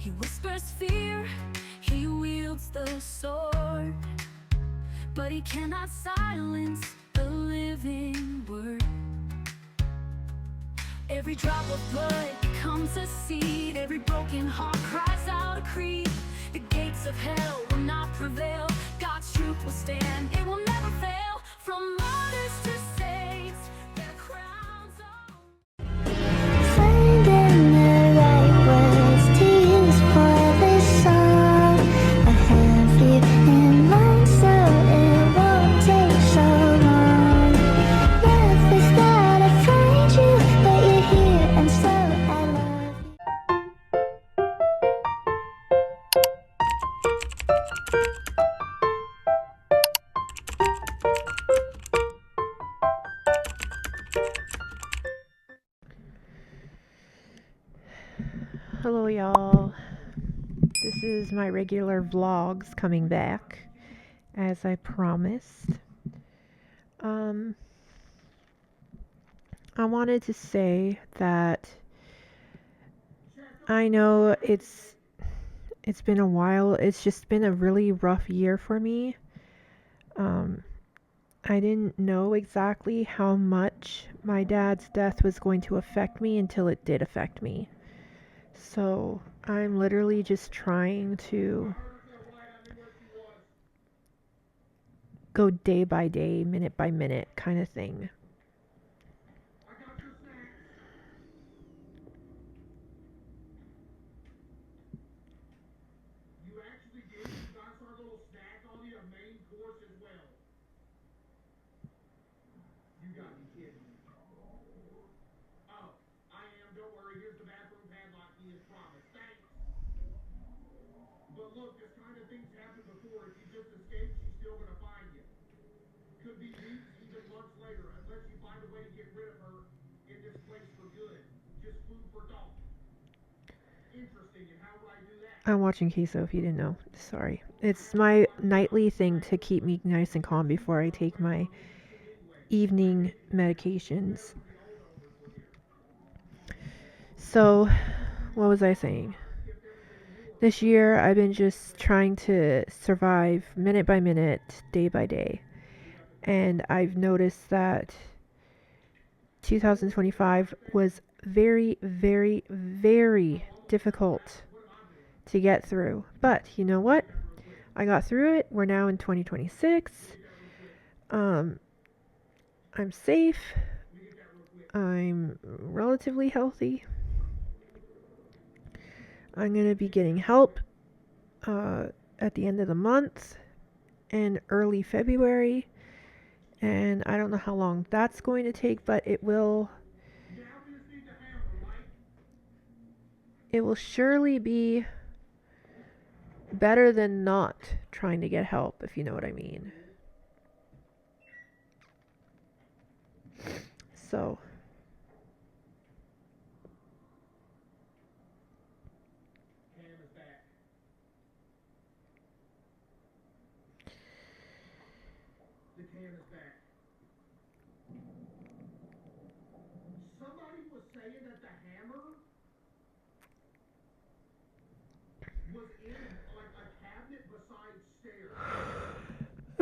He whispers fear, he wields the sword, but he cannot silence the living word. Every drop of blood becomes a seed, every broken heart cries out a creed. The gates of hell will not prevail, God's truth will stand, it will never fail. From martyrs to saints, their crowns are Finding the right words to use for this song. I have you in mind, so it won't take so long. Love is not afraid you, but you're here, and so I love you. Hello y'all, this is my regular vlogs coming back as I promised. I wanted to say that I know it's been a while. It's just been a really rough year for me. I didn't know exactly how much my dad's death was going to affect me until it did affect me. So I'm literally just trying to go day by day, minute by minute kind of thing. I'm watching Queso if you didn't know. Sorry. It's my nightly thing to keep me nice and calm before I take my evening medications. So, what was I saying? This year I've been just trying to survive minute by minute, day by day. And I've noticed that 2025 was very, very, very difficult to get through. But you know what? I got through it. We're now in 2026. I'm safe. I'm relatively healthy. I'm going to be getting help at the end of the month and early February. And I don't know how long that's going to take, but it will surely be better than not trying to get help, if you know what I mean. So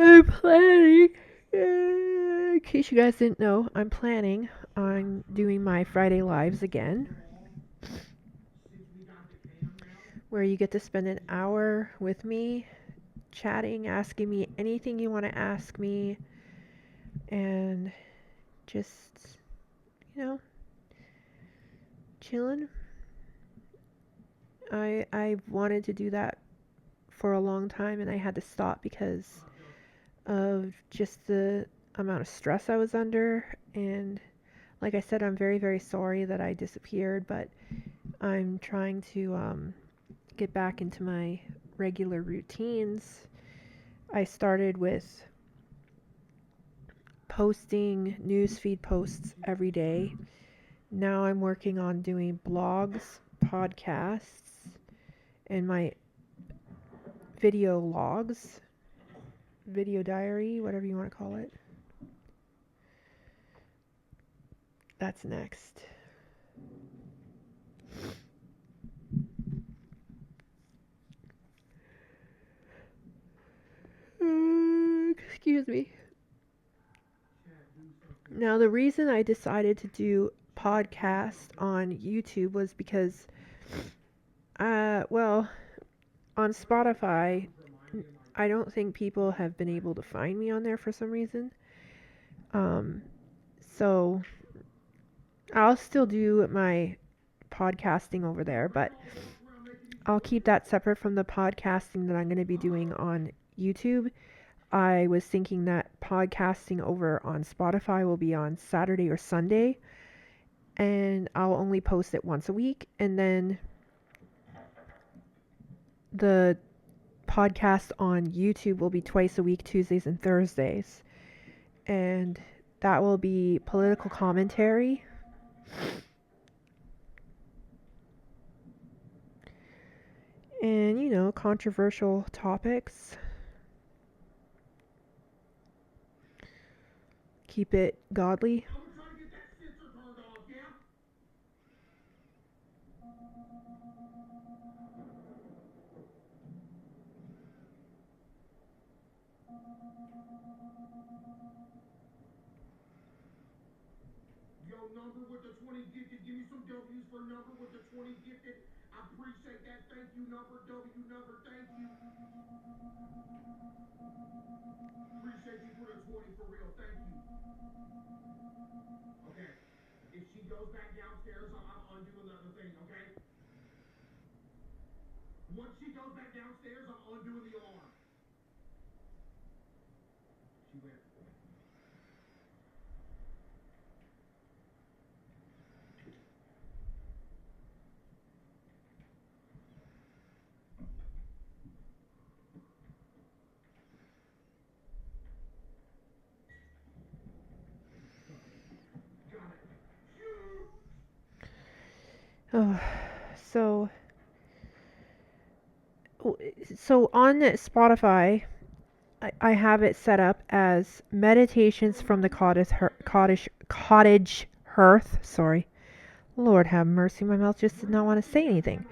I'm planning, in case you guys didn't know, I'm planning on doing my Friday lives again, where you get to spend an hour with me, chatting, asking me anything you want to ask me, and just, chilling. I've wanted to do that for a long time, and I had to stop because of just the amount of stress I was under. And like I said, I'm very, very sorry that I disappeared, but I'm trying to get back into my regular routines. I started with posting newsfeed posts every day. Now I'm working on doing blogs, podcasts, and my video logs, video diary, whatever you want to call it. That's next. Excuse me. Now, the reason I decided to do podcast on YouTube was because, well, on Spotify, I don't think people have been able to find me on there for some reason. So I'll still do my podcasting over there, but I'll keep that separate from the podcasting that I'm going to be doing on YouTube. I was thinking that podcasting over on Spotify will be on Saturday or Sunday, and I'll only post it once a week, and then the podcast on YouTube will be twice a week, Tuesdays and Thursdays, and that will be political commentary. And, controversial topics. Keep it godly. Yo, number with the 20 gifted. Give me some W's for number with the 20 gifted. I appreciate that. Thank you, number. W number. Thank you. Appreciate you for the 20 for real. Thank you. Okay. If she goes back downstairs, I'm undoing the other thing, okay? Once she goes back downstairs, I'm undoing the alarm. She went. Oh, so on Spotify, I have it set up as meditations from the cottage hearth. Sorry, Lord have mercy, my mouth just did not want to say anything.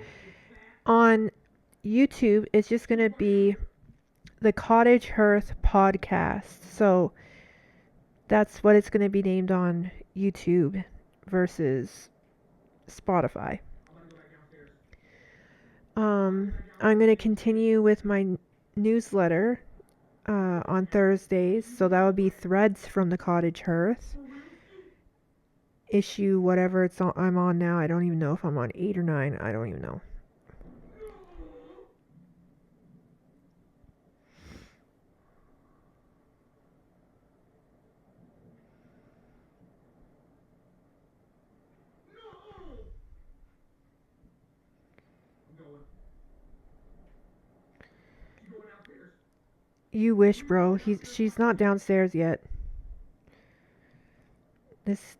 On YouTube, it's just gonna be the Cottage Hearth podcast. So that's what it's gonna be named on YouTube versus Spotify. I'm going to continue with my newsletter on Thursdays, so that would be Threads from the Cottage Hearth. Issue whatever I'm on now. I don't even know if I'm on 8 or 9. I don't even know. You wish, bro. She's not downstairs yet. This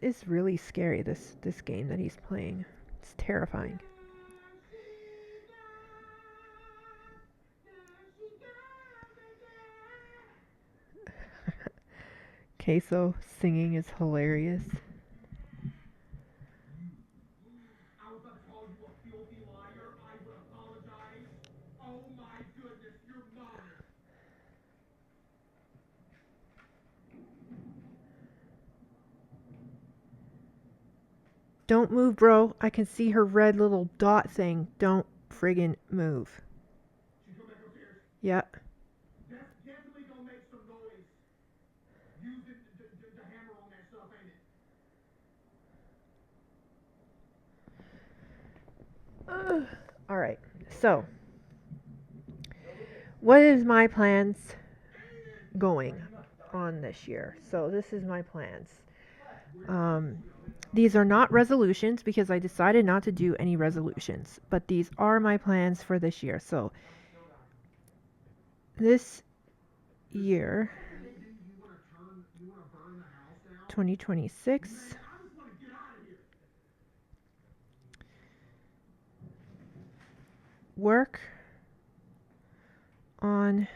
is really scary. This game that he's playing. It's terrifying. Queso singing is hilarious. I was about to call you a filthy liar. I would apologize. Oh my goodness, your mother. Don't move, bro. I can see her red little dot thing. Don't friggin' move. She's going back upstairs. Yep. That's definitely gonna make some noise. Use the hammer on that stuff, ain't it? All right. So, what is my plans going on this year? So, this is my plans. These are not resolutions because I decided not to do any resolutions, but these are my plans for this year. So, this year, 2026, work on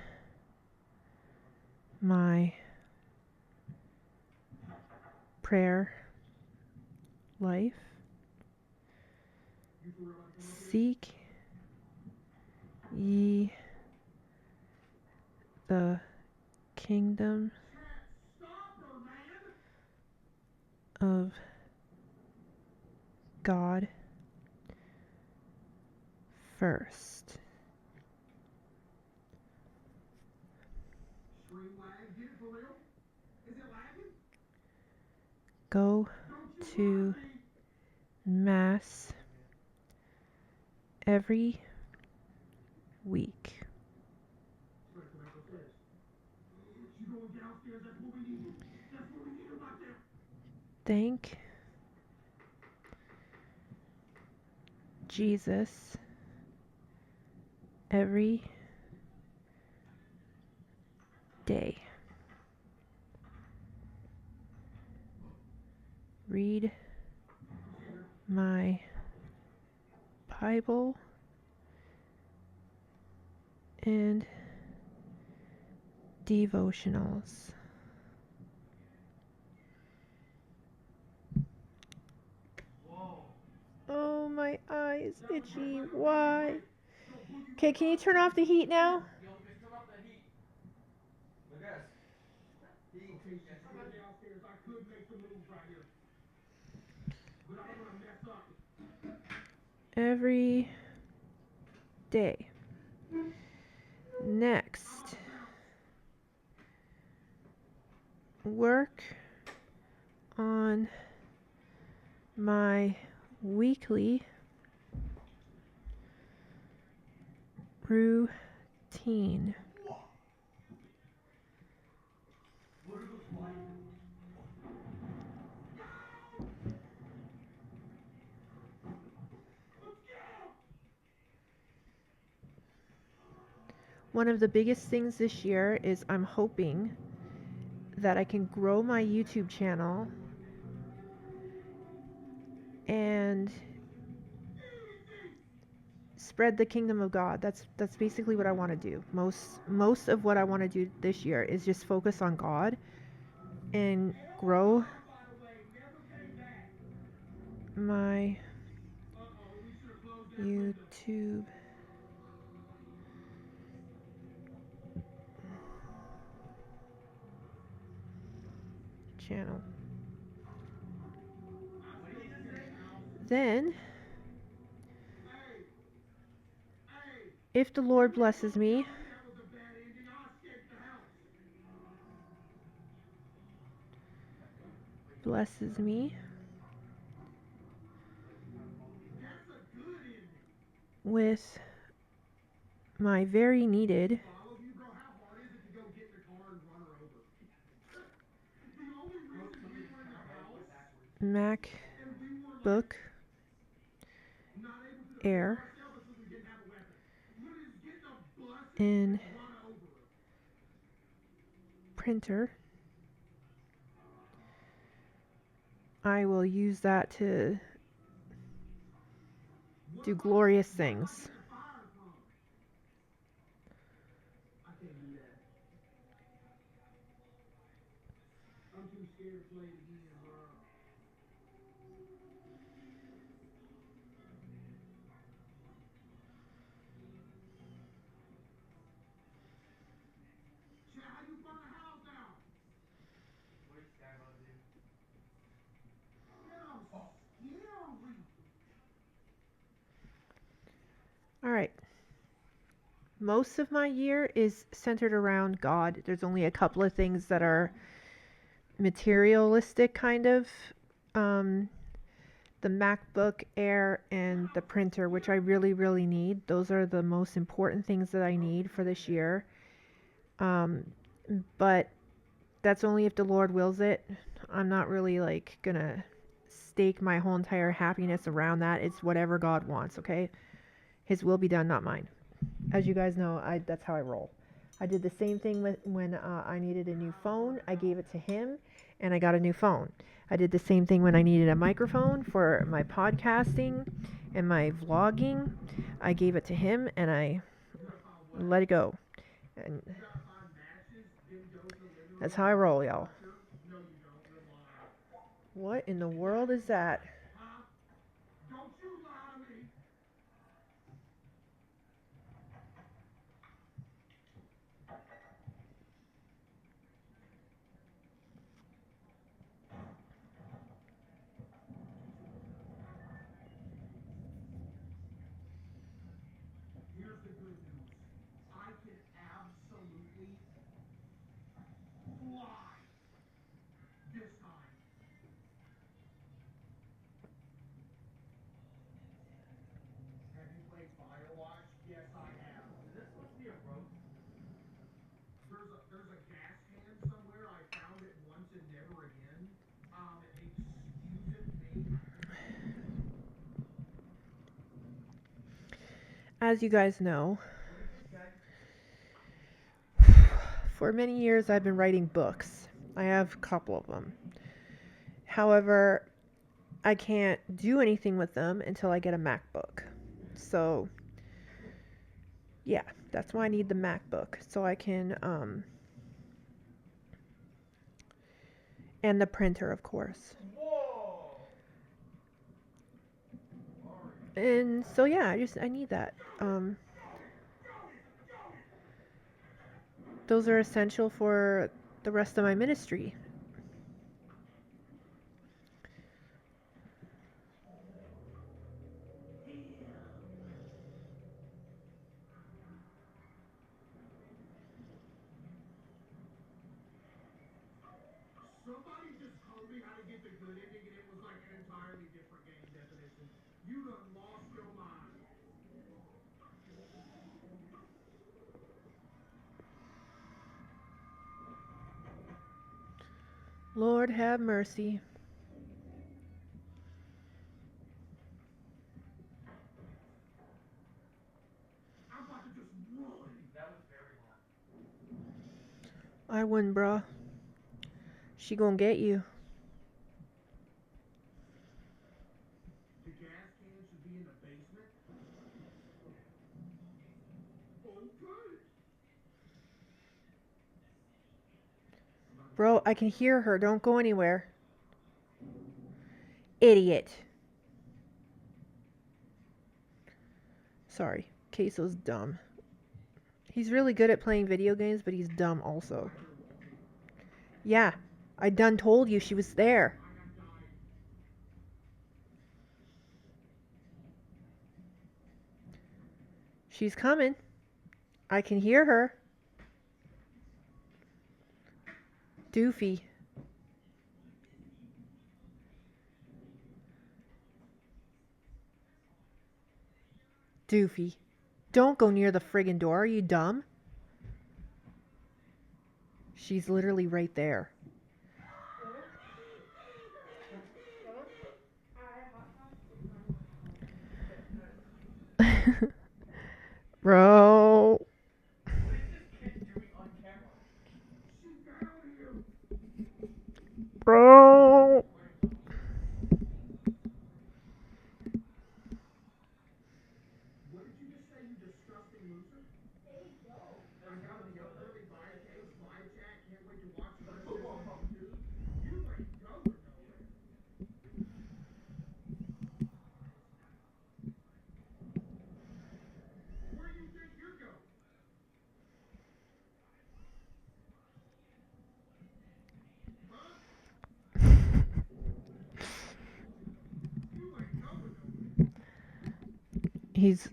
my prayer life, seek ye the kingdom of God first. Go to Mass every week. Thank Jesus every day. Read my Bible and devotionals. Oh, my eyes itchy. Why? Okay, can you turn off the heat now? Every day. Next, work on my weekly routine. One of the biggest things this year is I'm hoping that I can grow my YouTube channel and spread the kingdom of God. That's basically what I want to do. Most of what I want to do this year is just focus on God and grow my YouTube channel. Then, if the Lord blesses me, with my very needed MacBook Air and printer, I will use that to do glorious things. All right. Most of my year is centered around God. There's only a couple of things that are materialistic, kind of. The MacBook Air and the printer, which I really, really need. Those are the most important things that I need for this year. But that's only if the Lord wills it. I'm not really like gonna stake my whole entire happiness around that. It's whatever God wants, okay? His will be done, not mine. As you guys know, that's how I roll. I did the same thing when I needed a new phone. I gave it to him, and I got a new phone. I did the same thing when I needed a microphone for my podcasting and my vlogging. I gave it to him, and I let it go. And that's how I roll, y'all. What in the world is that? As you guys know, for many years I've been writing books. I have a couple of them. However, I can't do anything with them until I get a MacBook. So, yeah, that's why I need the MacBook. So I can, and the printer, of course. And so, yeah, I need that. Those are essential for the rest of my ministry. Lord have mercy. I wouldn't, bruh. She gonna get you. Bro, I can hear her. Don't go anywhere. Idiot. Sorry. Queso's dumb. He's really good at playing video games, but he's dumb also. Yeah, I done told you she was there. She's coming. I can hear her. Doofy. Doofy. Don't go near the friggin' door. Are you dumb? She's literally right there. Bro. Bro.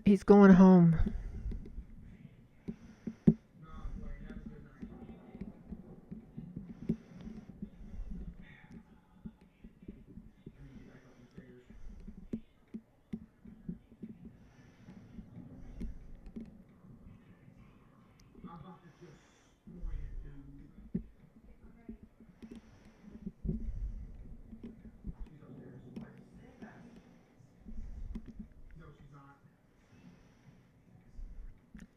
He's going home.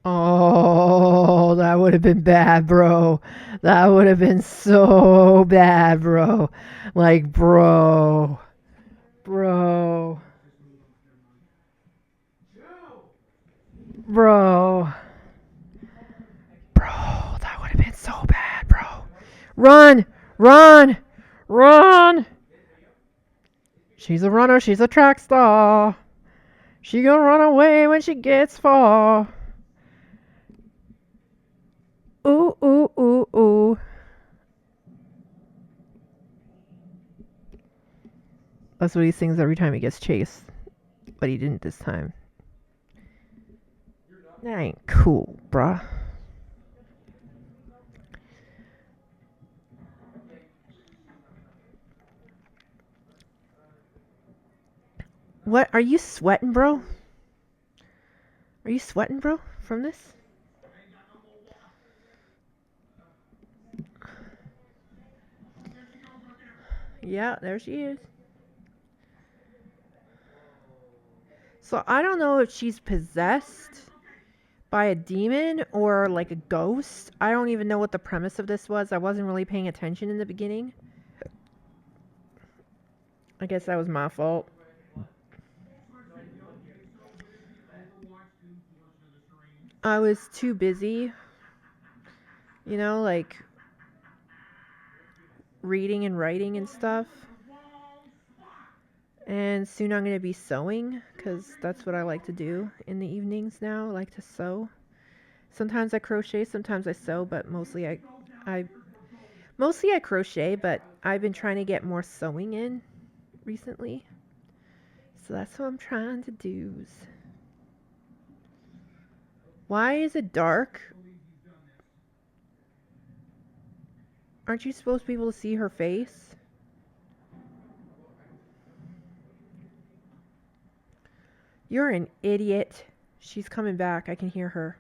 Oh, that would have been bad, bro. That would have been so bad, bro. Like, bro. Bro. Bro. Bro, that would have been so bad, bro. Run! Run! Run! She's a runner, she's a track star. She gonna run away when she gets far. Ooh, ooh, ooh, ooh. That's what he sings every time he gets chased. But he didn't this time. That ain't cool, bruh. What? Are you sweating, bro? Are you sweating, bro, from this? Yeah, there she is. So I don't know if she's possessed by a demon or like a ghost. I don't even know what the premise of this was. I wasn't really paying attention in the beginning. I guess that was my fault. I was too busy, like reading and writing and stuff. And soon I'm going to be sewing because that's what I like to do in the evenings now. I like to sew. Sometimes I crochet, sometimes I sew, but mostly I crochet, but I've been trying to get more sewing in recently. So that's what I'm trying to do. Why is it dark? Aren't you supposed to be able to see her face? You're an idiot. She's coming back. I can hear her.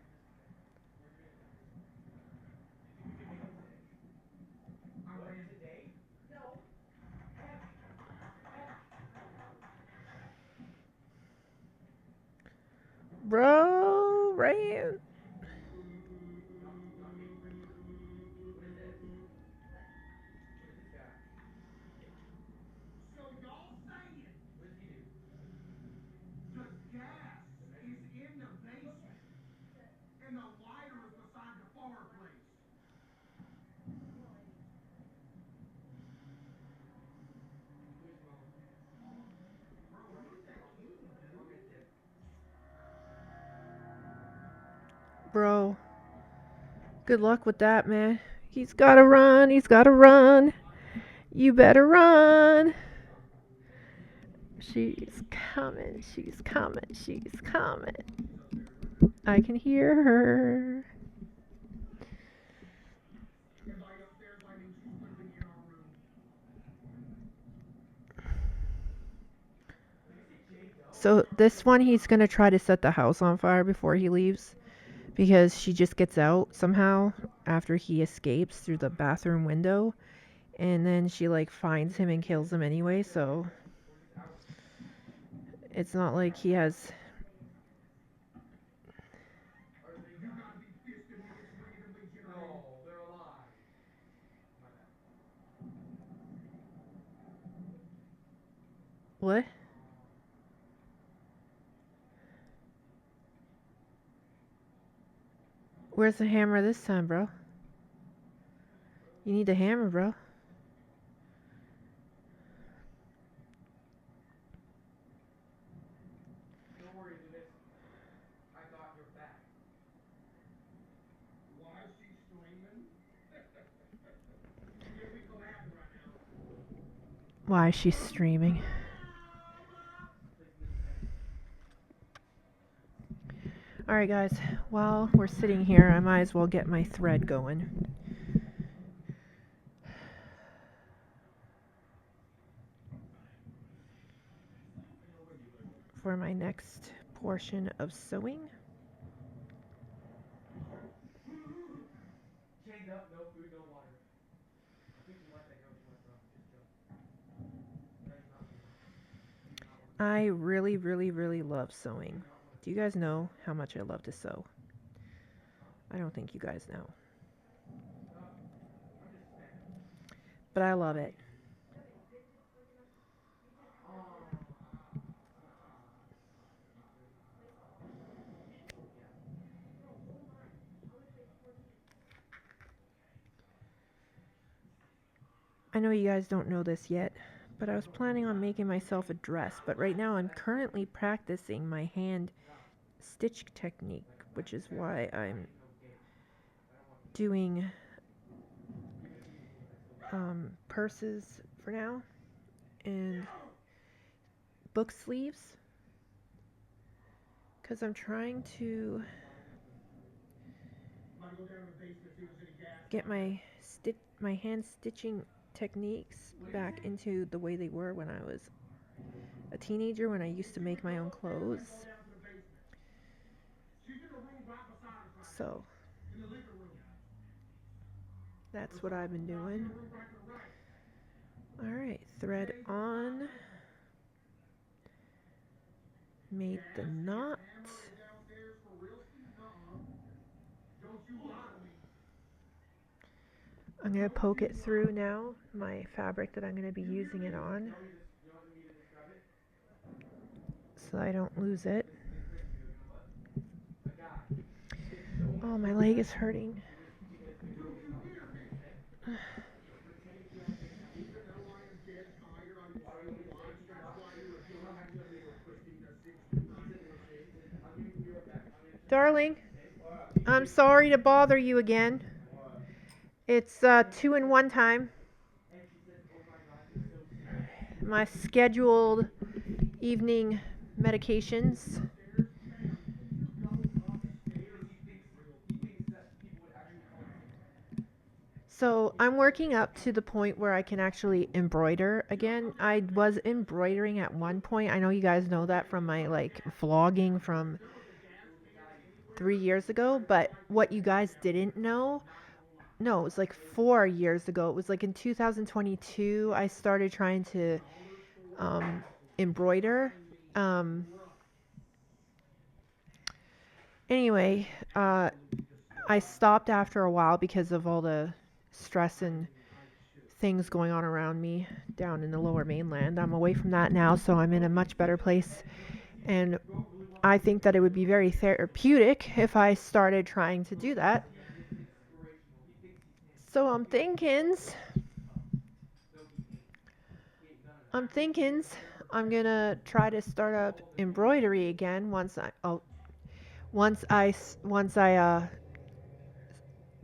Bro, right? Bro, good luck with that, man. He's gotta run. He's gotta run. You better run. She's coming. She's coming. She's coming. I can hear her. So this one, he's gonna try to set the house on fire before he leaves because she just gets out somehow after he escapes through the bathroom window, and then she like finds him and kills him anyway. So it's not like he has. What? Where's the hammer this time, bro? You need the hammer, bro. Why is she streaming? Alright, guys. While we're sitting here, I might as well get my thread going for my next portion of sewing. I really, really, really love sewing. Do you guys know how much I love to sew? I don't think you guys know. But I love it. I know you guys don't know this yet, but I was planning on making myself a dress, but right now I'm currently practicing my hand stitch technique, which is why I'm doing purses for now and book sleeves because I'm trying to get my hand stitching techniques back into the way they were when I was a teenager, when I used to make my own clothes. So that's what I've been doing. All right, thread on. Made the knot. I'm going to poke it through now, my fabric that I'm going to be using it on, so I don't lose it. Oh, my leg is hurting. Darling, I'm sorry to bother you again. It's 2-in-1 time. My scheduled evening medications. So I'm working up to the point where I can actually embroider again. I was embroidering at one point. I know you guys know that from my vlogging from 3 years ago, but what you guys didn't know, no, it was 4 years ago. It was in 2022 I started trying to embroider. Anyway, I stopped after a while because of all the stress and things going on around me down in the lower mainland. I'm away from that now, so I'm in a much better place. And I think that it would be very therapeutic if I started trying to do that. So I'm thinking I'm gonna try to start up embroidery again once I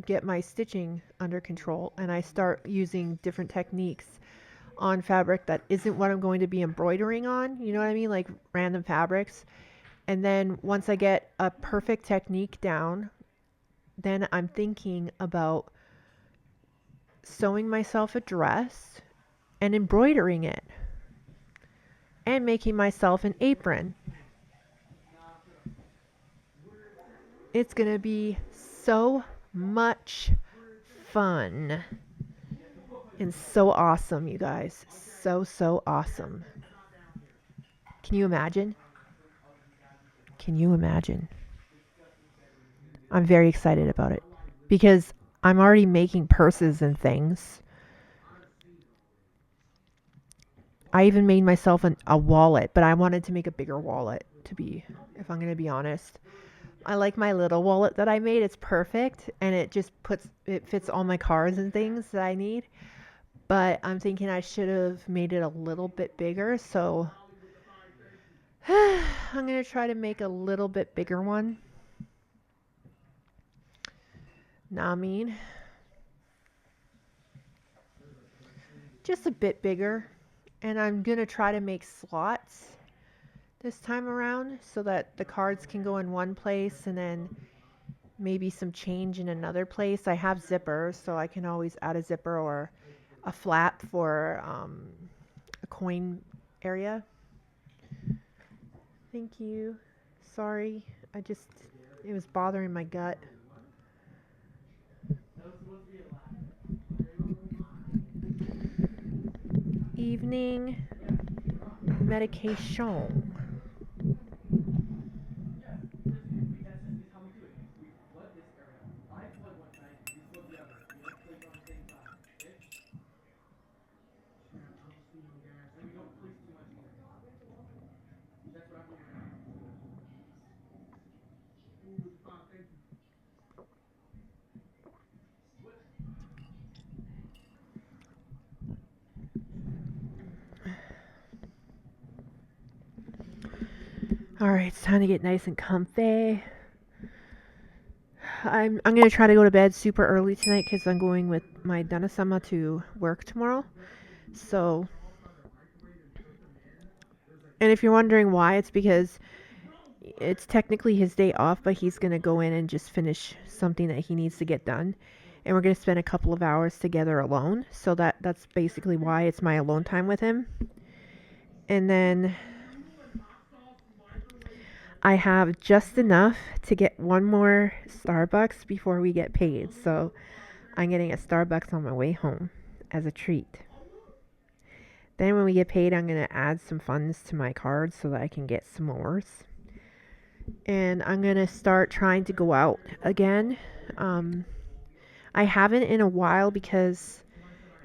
get my stitching under control and I start using different techniques on fabric that isn't what I'm going to be embroidering on. You know what I mean? Like random fabrics. And then once I get a perfect technique down, then I'm thinking about sewing myself a dress and embroidering it and making myself an apron. It's going to be so much fun and so awesome, you guys. So awesome. Can you imagine? Can you imagine? I'm very excited about it because I'm already making purses and things. I even made myself a wallet, but I wanted to make a bigger wallet if I'm going to be honest. I like my little wallet that I made. It's perfect and it fits all my cards and things that I need. But I'm thinking I should have made it a little bit bigger, so I'm going to try to make a little bit bigger one. Nah, I mean, just a bit bigger. And I'm going to try to make slots this time around so that the cards can go in one place and then maybe some change in another place. I have zippers, so I can always add a zipper or a flap for a coin area. Thank you. Sorry, it was bothering my gut. Evening medication. All right, it's time to get nice and comfy. I'm going to try to go to bed super early tonight because I'm going with my Dana-sama to work tomorrow. And if you're wondering why, it's because it's technically his day off, but he's going to go in and just finish something that he needs to get done. And we're going to spend a couple of hours together alone. So that's basically why it's my alone time with him. And then I have just enough to get one more Starbucks before we get paid. So I'm getting a Starbucks on my way home as a treat. Then when we get paid, I'm going to add some funds to my card so that I can get s'mores. And I'm going to start trying to go out again. I haven't in a while because,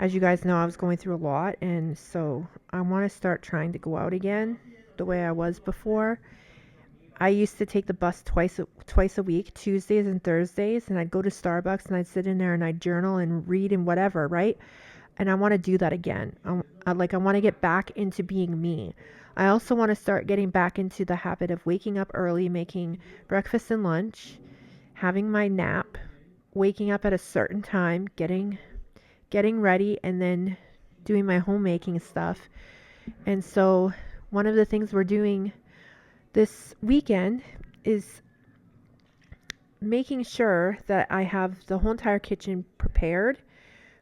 as you guys know, I was going through a lot. And so I want to start trying to go out again the way I was before. I used to take the bus twice a week, Tuesdays and Thursdays. And I'd go to Starbucks and I'd sit in there and I'd journal and read and whatever, right? And I want to do that again. I want to get back into being me. I also want to start getting back into the habit of waking up early, making breakfast and lunch, having my nap, waking up at a certain time, getting ready, and then doing my homemaking stuff. And so one of the things we're doing this weekend is making sure that I have the whole entire kitchen prepared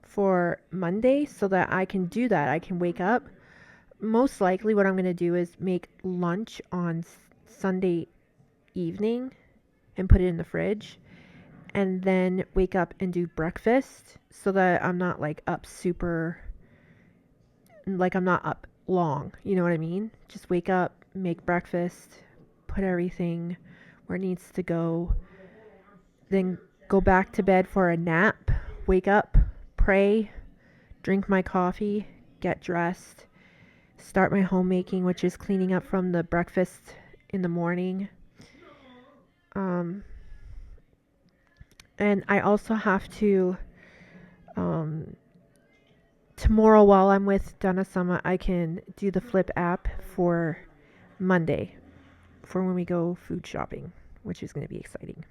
for Monday so that I can do that. I can wake up. Most likely what I'm going to do is make lunch on Sunday evening and put it in the fridge, and then wake up and do breakfast so that I'm not I'm not up long. You know what I mean? Just wake up, make breakfast, put everything where it needs to go, then go back to bed for a nap, wake up, pray, drink my coffee, get dressed, start my homemaking, which is cleaning up from the breakfast in the morning. And I also have to, tomorrow while I'm with Donna Sama, I can do the Flip app for Monday for when we go food shopping, which is going to be exciting.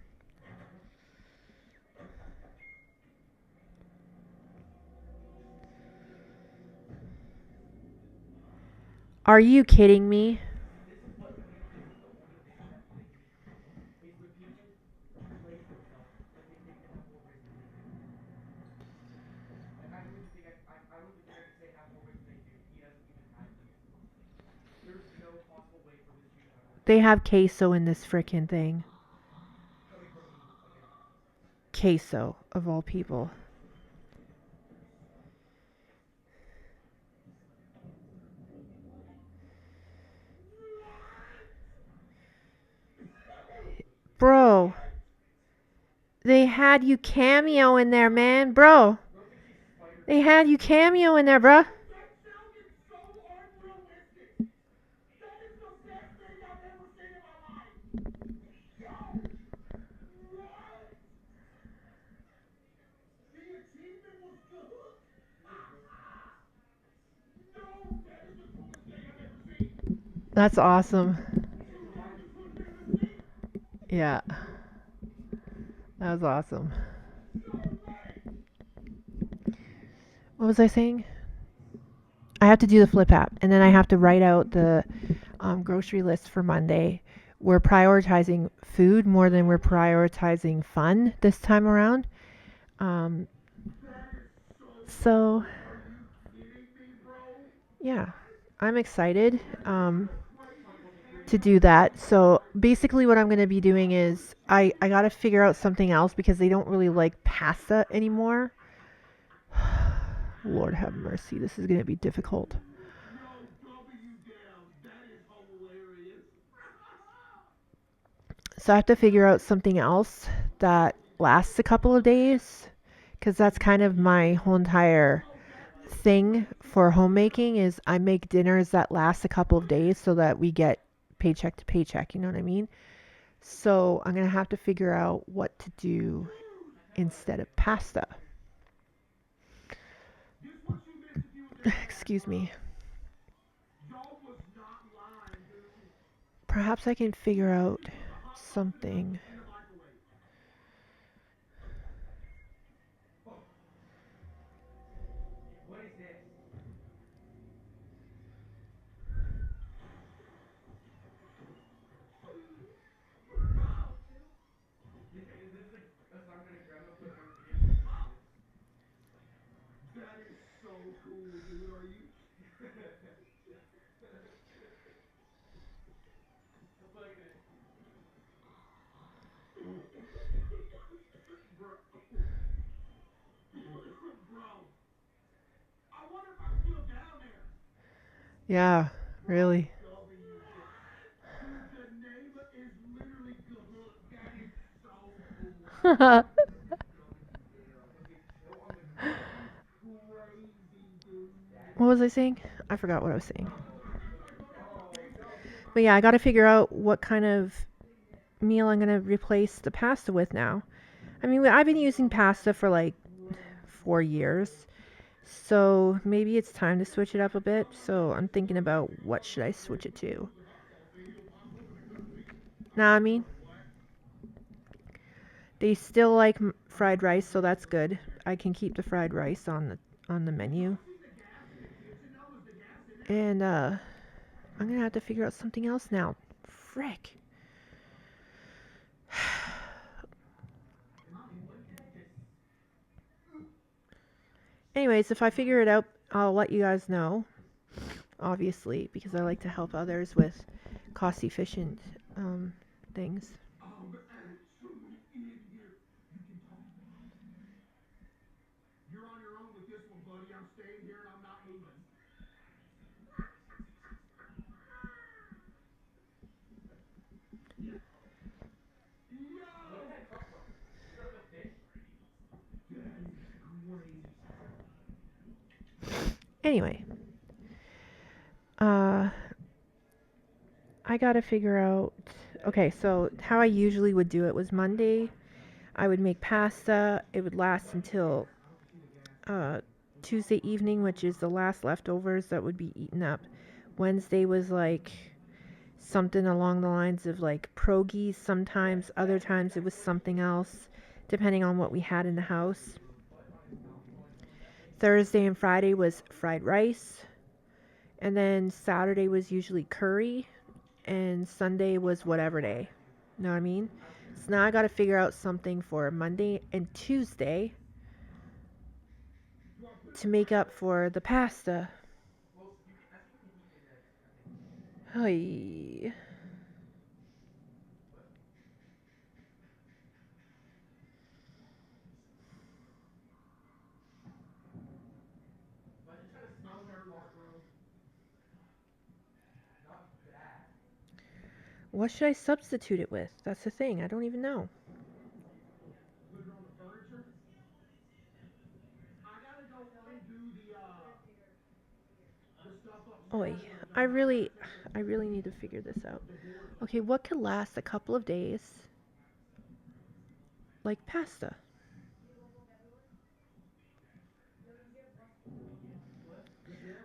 Are you kidding me? They have queso in this frickin' thing. Queso, of all people. Bro, they had you cameo in there, man. Bro, they had you cameo in there, bruh. That's awesome. Yeah, that was awesome. What was I saying? I have to do the Flip app, and then I have to write out the grocery list for Monday. We're prioritizing food more than we're prioritizing fun this time around. Um, so, yeah, I'm excited to do that. So, basically, what I'm going to be doing is I got to figure out something else because they don't really like pasta anymore. Lord have mercy, this is going to be difficult. So I have to figure out something else that lasts a couple of days because that's kind of my whole entire thing for homemaking is I make dinners that last a couple of days so that we get paycheck to paycheck, you know what I mean? So I'm going to have to figure out what to do instead of pasta. Excuse me. Perhaps I can figure out something. Yeah, really. What was I saying? I forgot what I was saying. But yeah, I got to figure out what kind of meal I'm going to replace the pasta with now. I mean, I've been using pasta for like 4 years. So maybe it's time to switch it up a bit. So I'm thinking about what should I switch it to. Nah, I mean, they still like fried rice, so that's good. I can keep the fried rice on the menu. And I'm gonna have to figure out something else now. Frick. Anyways, if I figure it out, I'll let you guys know. Obviously, because I like to help others with cost efficient things. Anyway, uh, I gotta figure out. Okay, so how I usually would do it was Monday, I would make pasta. It would last until uh, Tuesday evening, which is the last leftovers that would be eaten up. Wednesday was like something along the lines of like pierogies sometimes, other times it was something else, depending on what we had in the house. Thursday and Friday was fried rice, and then Saturday was usually curry, and Sunday was whatever day. You know what I mean? So now I got to figure out something for Monday and Tuesday to make up for the pasta. Hey. What should I substitute it with? That's the thing. I don't even know. Oi, I really need to figure this out. Okay, what could last a couple of days like pasta?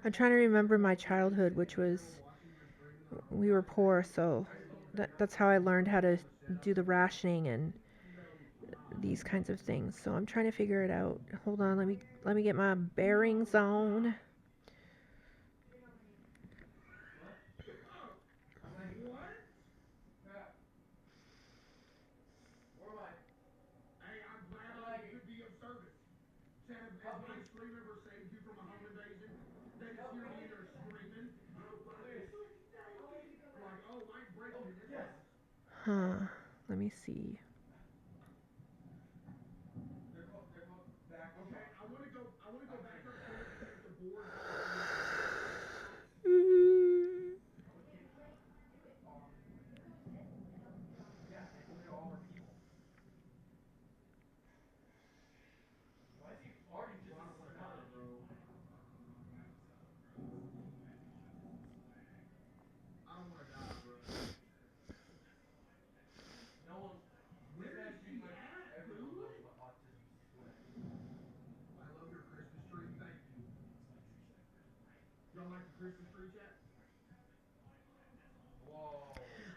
I'm trying to remember my childhood, which was we were poor, so that's how I learned how to do the rationing and these kinds of things. So I'm trying to figure it out. Hold on, let me get my bearings on. Huh. Let me see.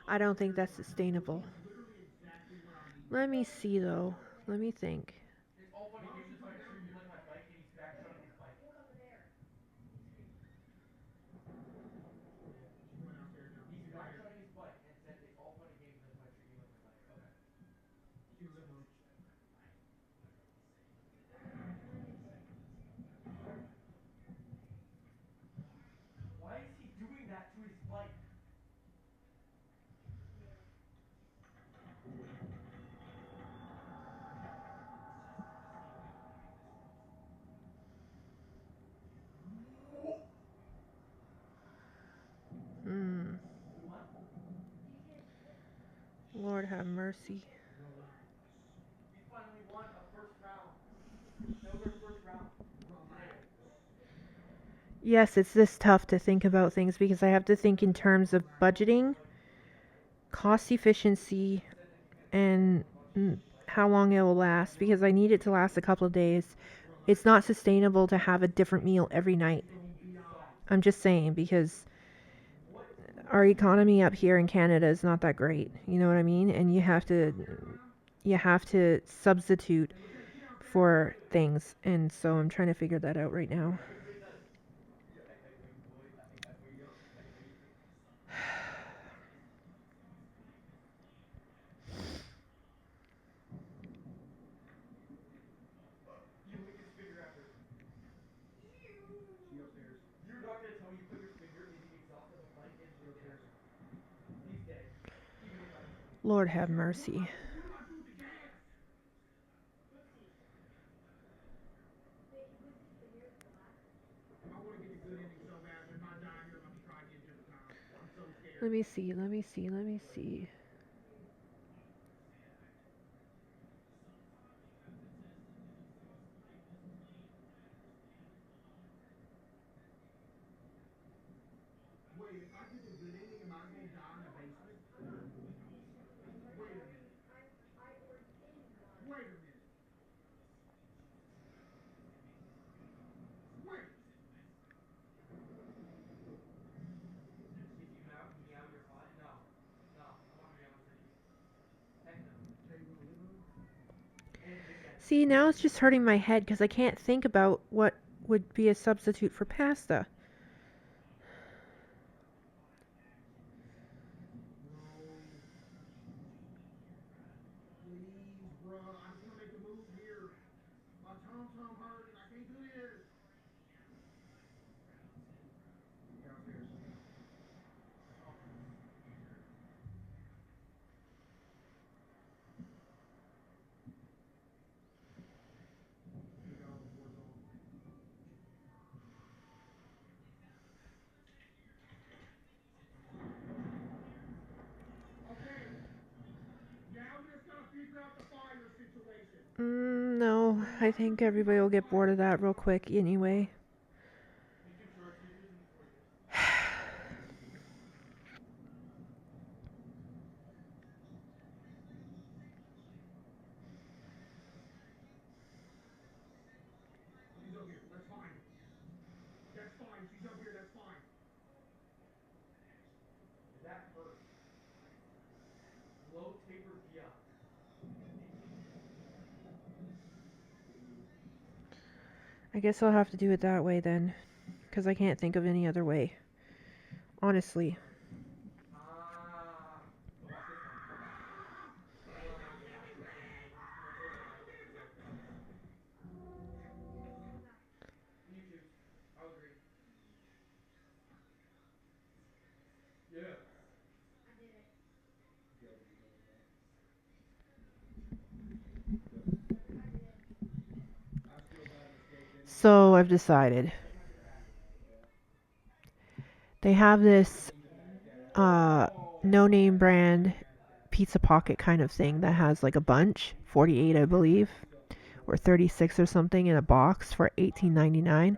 I don't think that's sustainable. Let me see though. Let me think. have mercy. Yes, it's this tough to think about things because I have to think in terms of budgeting, cost efficiency, and how long it will last because I need it to last a couple of days. It's not sustainable to have a different meal every night. I'm just saying because our economy up here in Canada is not that great. You know what I mean? And you have to substitute for things. And so I'm trying to figure that out right now. Lord have mercy. Let me see. See, now it's just hurting my head because I can't think about what would be a substitute for pasta. No, I think everybody will get bored of that real quick anyway. I guess I'll have to do it that way then, because I can't think of any other way. Honestly. So I've decided. They have this uh, no-name brand pizza pocket kind of thing that has like a bunch, 48 I believe, or 36 or something in a box for $18.99.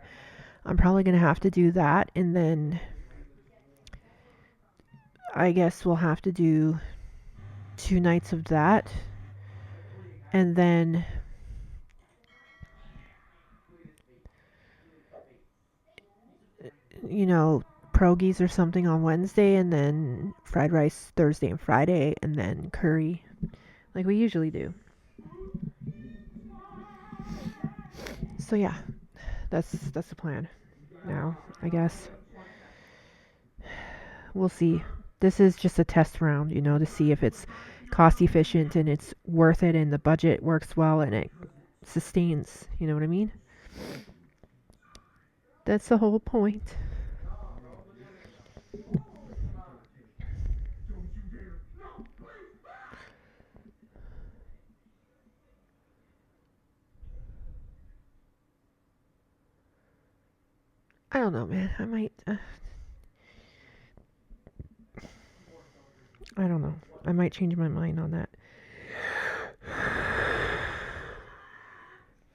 I'm probably going to have to do that, and then I guess we'll have to do 2 nights of that, and then pierogies or something on Wednesday, and then fried rice Thursday and Friday, and then curry like we usually do. So yeah, that's the plan now, I guess. We'll see. This is just a test round, to see if it's cost efficient and it's worth it and the budget works well and it sustains, you know what I mean? That's the whole point. I don't know, man. I don't know. I might change my mind on that.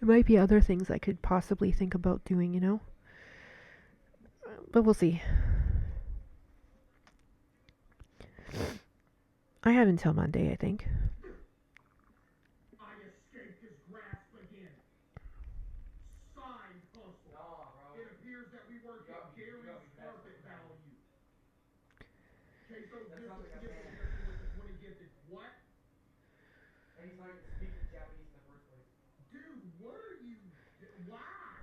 might be other things I could possibly think about doing, you know? But we'll see. I have until Monday, I think. I escaped his grasp again. Side hustle. Nah, bro. It appears that we work at Gary's carpet value. Queso piercing with the 20 gifted. What? And he's like speaking Japanese in the first place. Dude, what are you? Why?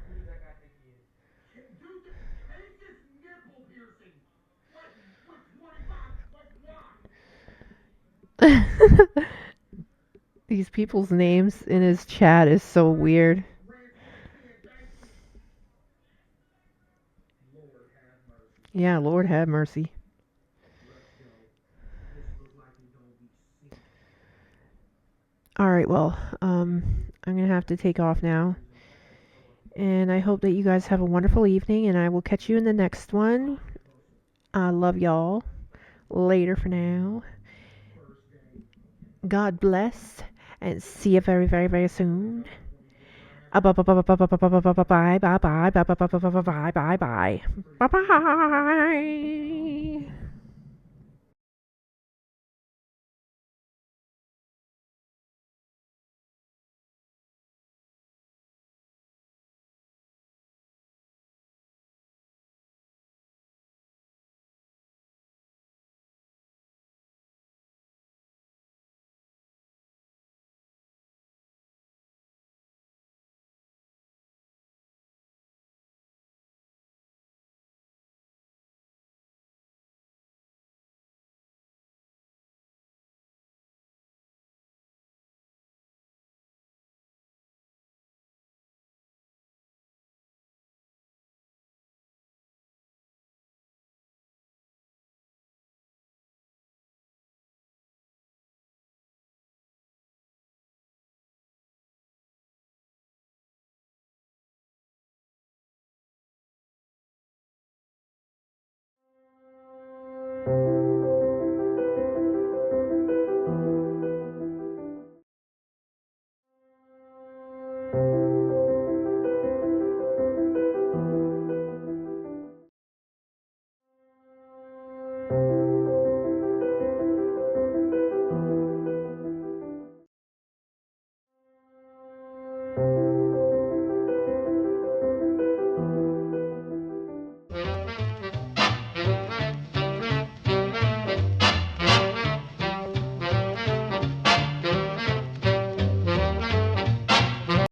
Who does that guy think he is? Dude, take his nipple piercing. Like, with 25, like, why? These people's names in his chat is so weird. Yeah, Lord have mercy. Alright, well, I'm gonna have to take off now. And I hope that you guys have a wonderful evening, and I will catch you in the next one. I love y'all. Later for now. God bless, and see you very, very, very soon. Bye bye bye bye bye bye bye bye bye bye bye bye bye bye bye bye bye bye bye.